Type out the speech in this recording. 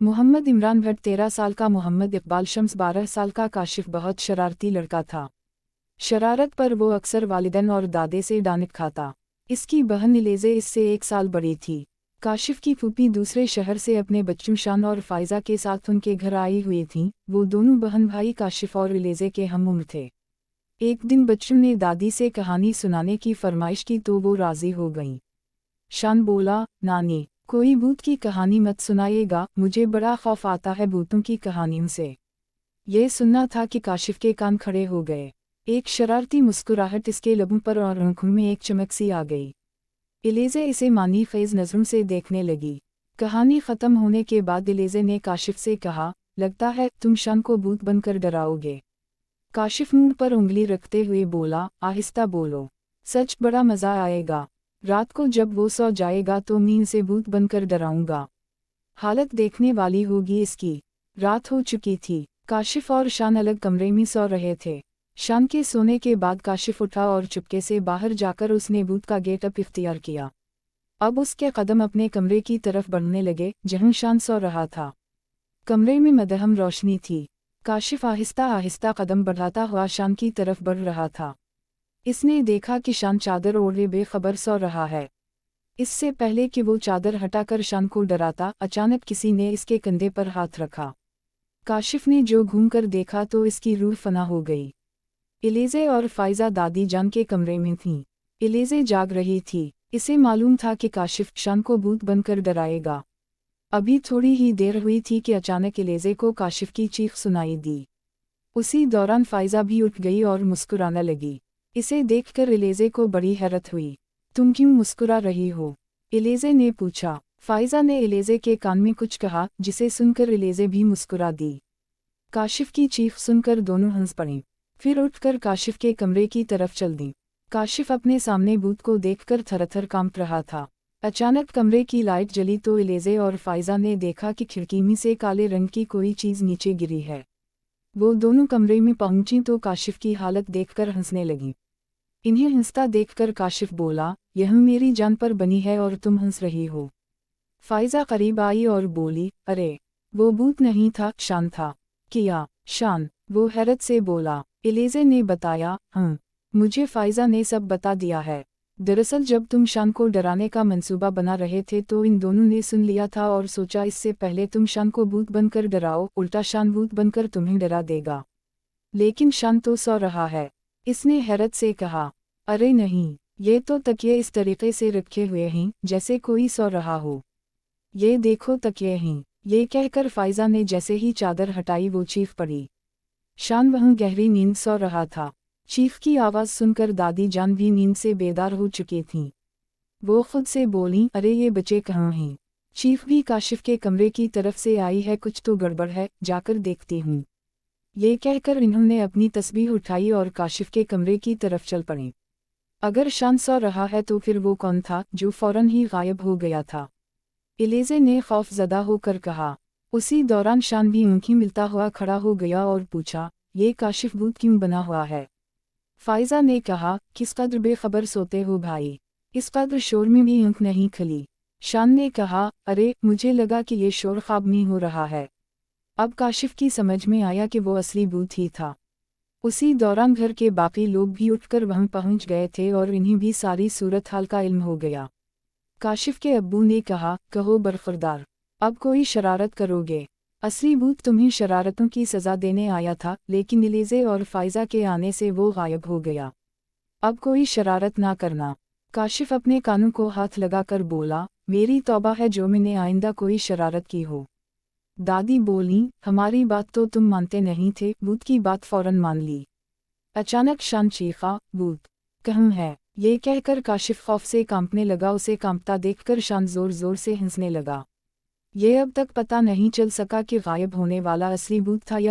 मोहम्मद इमरान भट्ट 13 साल का, मोहम्मद इकबाल शम्स 12 साल का। काशिफ बहुत शरारती लड़का था। शरारत पर वो अक्सर वालिदैन और दादे से डांट खाता। इसकी बहन इलेज़े इससे 1 साल बड़ी थी। काशिफ की फूफी दूसरे शहर से अपने बच्चों शान और फ़ाइज़ा के साथ उनके घर आई हुई थीं। वो दोनों बहन भाई काशिफ और इलेज़े के हम उम्र थे। एक दिन बच्चों ने दादी से कहानी सुनाने की फरमाइश की तो वो राज़ी हो गईं। शान बोला, नानी, कोई भूत की कहानी मत सुनाइएगा, मुझे बड़ा खौफ आता है भूतों की कहानियों से। ये सुनना था कि काशिफ के कान खड़े हो गए। एक शरारती मुस्कुराहट इसके लबों पर और आंखों में एक चमक सी आ गई। इलेज़े इसे मानी फ़ेज़ नज़रों से देखने लगी। कहानी ख़त्म होने के बाद इलेज़े ने काशिफ से कहा, लगता है तुम शान को भूत बनकर डराओगे। काशिफ मुंह पर उंगली रखते हुए बोला, आहिस्ता बोलो, सच बड़ा मज़ा आएगा। रात को जब वो सो जाएगा तो नींद से भूत बनकर डराऊंगा। हालत देखने वाली होगी इसकी। रात हो चुकी थी। काशिफ और शान अलग कमरे में सो रहे थे। शान के सोने के बाद काशिफ उठा और चुपके से बाहर जाकर उसने भूत का गेटअप इख्तियार किया। अब उसके कदम अपने कमरे की तरफ बढ़ने लगे जहां शान सो रहा था। कमरे में मदहम रोशनी थी। काशिफ आहिस्ता आहिस्ता कदम बढ़ाता हुआ शान की तरफ बढ़ रहा था। इसने देखा कि शान चादर ओढ़े बेखबर सो रहा है। इससे पहले कि वो चादर हटाकर शान को डराता, अचानक किसी ने इसके कंधे पर हाथ रखा। काशिफ ने जो घूमकर देखा तो इसकी रूह फना हो गई। इलेज़े और फ़ाइज़ा दादी जान के कमरे में थीं। इलेज़े जाग रही थी। इसे मालूम था कि काशिफ शान को भूत बनकर डराएगा। अभी थोड़ी ही देर हुई थी कि अचानक इलेज़े को काशिफ की चीख सुनाई दी। उसी दौरान फ़ाइज़ा भी उठ गई और मुस्कुराने लगी। इसे देखकर इलेज़े को बड़ी हैरत हुई। तुम क्यों मुस्कुरा रही हो? इलेज़े ने पूछा। फ़ाइज़ा ने इलेज़े के कान में कुछ कहा जिसे सुनकर इलेज़े भी मुस्कुरा दी। काशिफ की चीख सुनकर दोनों हंस पड़ीं। फिर उठकर काशिफ के कमरे की तरफ चल दीं। काशिफ अपने सामने भूत को देखकर थरथर कांप रहा था। अचानक कमरे की लाइट जली तो इलेज़े और फ़ाइज़ा ने देखा कि खिड़की में से काले रंग की कोई चीज़ नीचे गिरी है। वो दोनों कमरे में पहुंची तो काशिफ की हालत देखकर हंसने लगी। इन्हें हंसता देखकर काशिफ बोला, यह मेरी जान पर बनी है और तुम हंस रही हो। फ़ाइज़ा करीब आई और बोली, अरे, वो भूत नहीं था, शान था। किया, शान? वो हैरत से बोला। इलेज़े ने बताया, मुझे फ़ाइज़ा ने सब बता दिया है। दरअसल जब तुम शान को डराने का मंसूबा बना रहे थे तो इन दोनों ने सुन लिया था और सोचा इससे पहले तुम शान को भूत बनकर डराओ, उल्टा शान भूत बनकर तुम्हें डरा देगा। लेकिन शान तो सो रहा है। इसने हैरत से कहा, अरे नहीं, ये तो तकिए इस तरीके से रखे हुए हैं जैसे कोई सो रहा हो। ये देखो तकिए हैं। ये कहकर फ़ाइज़ा ने जैसे ही चादर हटाई वो चीख पड़ी। शान वहीं गहरी नींद सो रहा था। चीख की आवाज़ सुनकर दादी जान भी नींद से बेदार हो चुकी थीं। वो खुद से बोलीं, अरे ये बच्चे कहाँ हैं? चीख भी काशिफ के कमरे की तरफ से आई है, कुछ तो गड़बड़ है, जाकर देखती हूँ। ये कहकर इन्होंने अपनी तस्बीह उठाई और काशिफ के कमरे की तरफ चल पड़ी। अगर शान सो रहा है तो फिर वो कौन था जो फौरन ही गायब हो गया था? इलेज़े ने खौफज़दा होकर कहा। उसी दौरान शान भी आंखें मिलता हुआ खड़ा हो गया और पूछा, ये काशिफ भूत क्यों बना हुआ है? फ़ाइज़ा ने कहा, किस कदर बेखबर सोते हो भाई, इस कदर शोर में भी आंख नहीं खुली। शान ने कहा, अरे मुझे लगा कि ये शोर ख्वाब में हो रहा है। अब काशिफ की समझ में आया कि वो असली भूत ही था। उसी दौरान घर के बाकी लोग भी उठकर वहां पहुंच गए थे और इन्हें भी सारी सूरत हाल का इल्म हो गया। काशिफ के अब्बू ने कहा, कहो बरखुरदार, अब कोई शरारत करोगे? असली भूत तुम्हें शरारतों की सज़ा देने आया था, लेकिन इलेज़े और फ़ाइज़ा के आने से वो गायब हो गया। अब कोई शरारत ना करना। काशिफ अपने कानों को हाथ लगाकर बोला, मेरी तौबा है जो मैंने आइंदा कोई शरारत की हो। दादी बोलीं, हमारी बात तो तुम मानते नहीं थे, भूत की बात फ़ौरन मान ली। अचानक शान चीखा, भूत कहाँ है? ये कहकर काशिफ खौफ से कांपने लगा। उसे कांपता देखकर शान ज़ोर ज़ोर से हंसने लगा। ये अब तक पता नहीं चल सका कि गायब होने वाला असली भूत था या